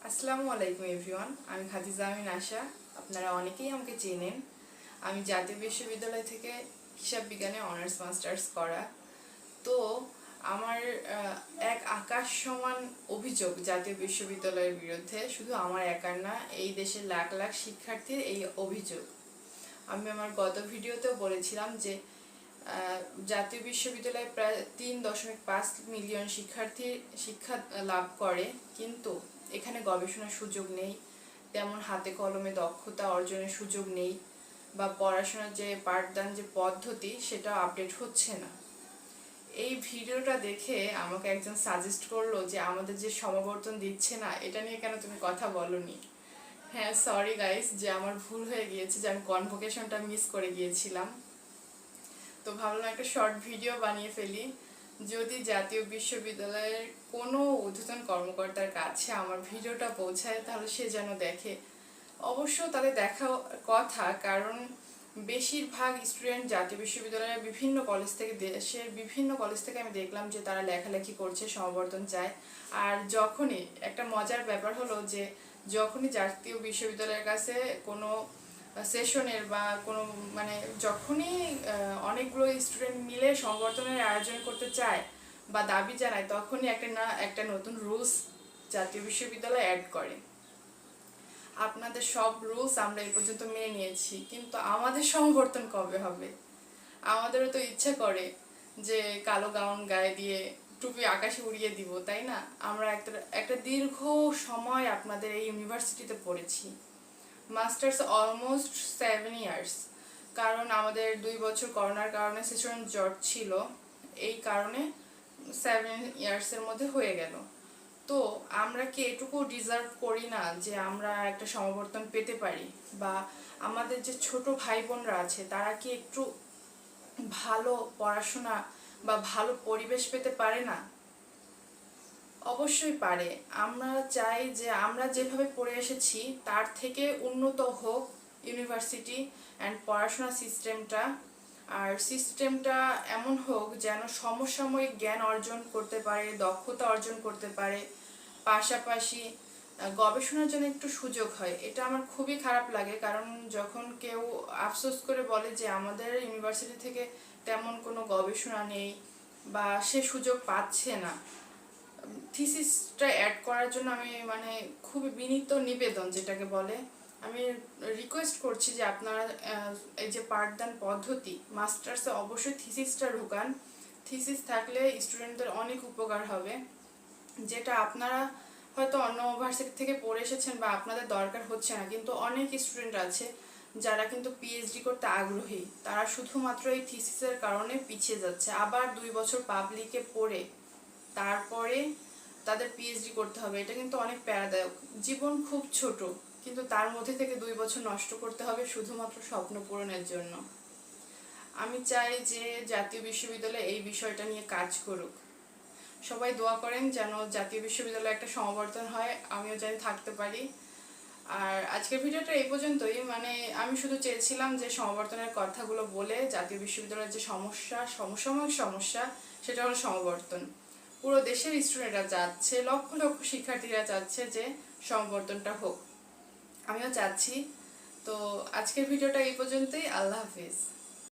আসসালামু আলাইকুম এভরিওয়ান। আমি খাদিজা আমিন আশা। আপনারা অনেকেই আমাকে চেনেন। আমি জাতীয় বিশ্ববিদ্যালয় থেকে হিসাব বিজ্ঞানে অনার্স মাস্টার্স করা। তো আমার এক আকাশ সমান অভিযোগ জাতীয় বিশ্ববিদ্যালয়ের বিরুদ্ধে, শুধু আমার একার না, এই দেশের লাখ লাখ শিক্ষার্থীর এই অভিযোগ। আমি আমার গত ভিডিওতেও বলেছিলাম যে জাতীয় বিশ্ববিদ্যালয়ে প্রায় 3.5 মিলিয়ন শিক্ষার্থী শিক্ষা লাভ করে, কিন্তু এখানে গবেষণার সুযোগ নেই, তেমন হাতে কলমে দক্ষতা অর্জনের সুযোগ নেই, বা পড়াশোনার যে পাঠদান যে পদ্ধতি সেটা আপডেট হচ্ছে না। এই ভিডিওটা দেখে আমাকে একজন সাজেস্ট করলো যে আমাদের যে সমাবর্তন দিচ্ছে না, এটা নিয়ে কেন তুমি কথা বলনি। হ্যাঁ, সরি গাইস, যে আমার ভুল হয়ে গিয়েছে, যে আমি কনভোকেশনটা মিস করে গিয়েছিলাম। তো ভাবলাম একটা শর্ট ভিডিও বানিয়ে ফেলি। যদি জাতীয় বিশ্ববিদ্যালয়ের কোনো ঊর্ধ্বতন কর্মকর্তার কাছে আমার ভিডিওটা পৌঁছায়, তাহলে সে যেন দেখে। অবশ্য তাদের দেখা কথা, কারণ বেশিরভাগ স্টুডেন্ট জাতীয় বিশ্ববিদ্যালয়ের বিভিন্ন কলেজ থেকে, দেশের বিভিন্ন কলেজ থেকে আমি দেখলাম যে তারা লেখালেখি করছে, সমাবর্তন চায়। আর যখনই একটা মজার ব্যাপার হলো যে যখনই জাতীয় বিশ্ববিদ্যালয়ের কাছে কোনো সেশনের বা কোনো যখনই অনেকগুলো স্টুডেন্ট মিলে সংবর্ধনের আয়োজন করতে চায় বা দাবি জানায়, তখনই একটা নতুন রুলস জাতীয় বিশ্ববিদ্যালয় অ্যাড করে। আপনাদের সব রুলস আমরা এই পর্যন্ত মেনে নিয়েছি, কিন্তু আমাদের সংবর্ধন কবে হবে? আমাদেরও তো ইচ্ছা করে যে কালো গাউন গায়ে দিয়ে টুপি আকাশে উড়িয়ে দিব, তাই না? আমরা একটা দীর্ঘ সময় আপনাদের এই ইউনিভার্সিটিতে পড়েছি, মাস্টার্স অলমোস্ট 7 ইয়ার্স। কারণ আমাদের 2 বছর করোনার কারণে সেশন জট ছিল, এই কারণে 7 ইয়ার্সের মধ্যে হয়ে গেল। তো আমরা কি এটুকু ডিজার্ভ করি না যে আমরা একটা সমাবর্তন পেতে পারি? বা আমাদের যে ছোট ভাই বোনরা আছে, তারা কি একটু ভালো পড়াশোনা বা ভালো পরিবেশ পেতে পারে না? অবশ্যই পারে। আমরা চাই যে আমরা যেভাবে পড়ে এসেছি তার থেকে উন্নত হোক ইউনিভার্সিটি অ্যান্ড পড়াশোনা সিস্টেমটা। আর সিস্টেমটা এমন হোক যেন সমসাময়িক জ্ঞান অর্জন করতে পারে, দক্ষতা অর্জন করতে পারে, পাশাপাশি গবেষণার জন্য একটু সুযোগ হয়। এটা আমার খুবই খারাপ লাগে, কারণ যখন কেউ আফসোস করে বলে যে আমাদের ইউনিভার্সিটি থেকে তেমন কোনো গবেষণা নেই বা সে সুযোগ পাচ্ছে না, থিসিসটা অ্যাড করার জন্য আমি খুবই বিনীত নিবেদন যেটাকে বলে, আমি রিকোয়েস্ট করছি যে আপনারা এই যে পাঠদান পদ্ধতি মাস্টার্সে অবশ্যই থিসিসটা ঢুকান। থিসিস থাকলে স্টুডেন্টদের অনেক উপকার হবে, যেটা আপনারা হয়তো অন্য ইউনিভার্সিটি থেকে পড়ে এসেছেন বা আপনাদের দরকার হচ্ছে না, কিন্তু অনেক স্টুডেন্ট আছে যারা কিন্তু পিএইচডি করতে আগ্রহী, তারা শুধুমাত্র এই থিসিসের কারণে পিছিয়ে যাচ্ছে। আবার 2 বছর পাবলিকে পড়ে তারপরে তাদের পিএইচডি করতে হবে, এটা কিন্তু অনেক প্যারাদায়ক। জীবন খুব ছোট, কিন্তু তার মধ্যে থেকে 2 বছর নষ্ট করতে হবে শুধুমাত্র স্বপ্ন পূরণের জন্য। আমি চাই যে জাতীয় বিশ্ববিদ্যালয় এই বিষয়টা নিয়ে কাজ করুক। সবাই দোয়া করেন যেন জাতীয় বিশ্ববিদ্যালয়ে একটা সমাবর্তন হয়, আমিও যেন থাকতে পারি। আর আজকের ভিডিওটা এই পর্যন্তই। আমি শুধু চেয়েছিলাম যে সমাবর্তনের কথাগুলো বলে জাতীয় বিশ্ববিদ্যালয়ের যে সমসাময়িক সমস্যা, সেটা হলো সমাবর্তন। পুরো দেশের স্টুডেন্টরা চাচ্ছে, লক্ষ লক্ষ শিক্ষার্থীরা চাচ্ছে যে সমাবর্তনটা হোক, আমিও চাচ্ছি। তো আজকের ভিডিওটা এই পর্যন্তই। আল্লাহ হাফিজ।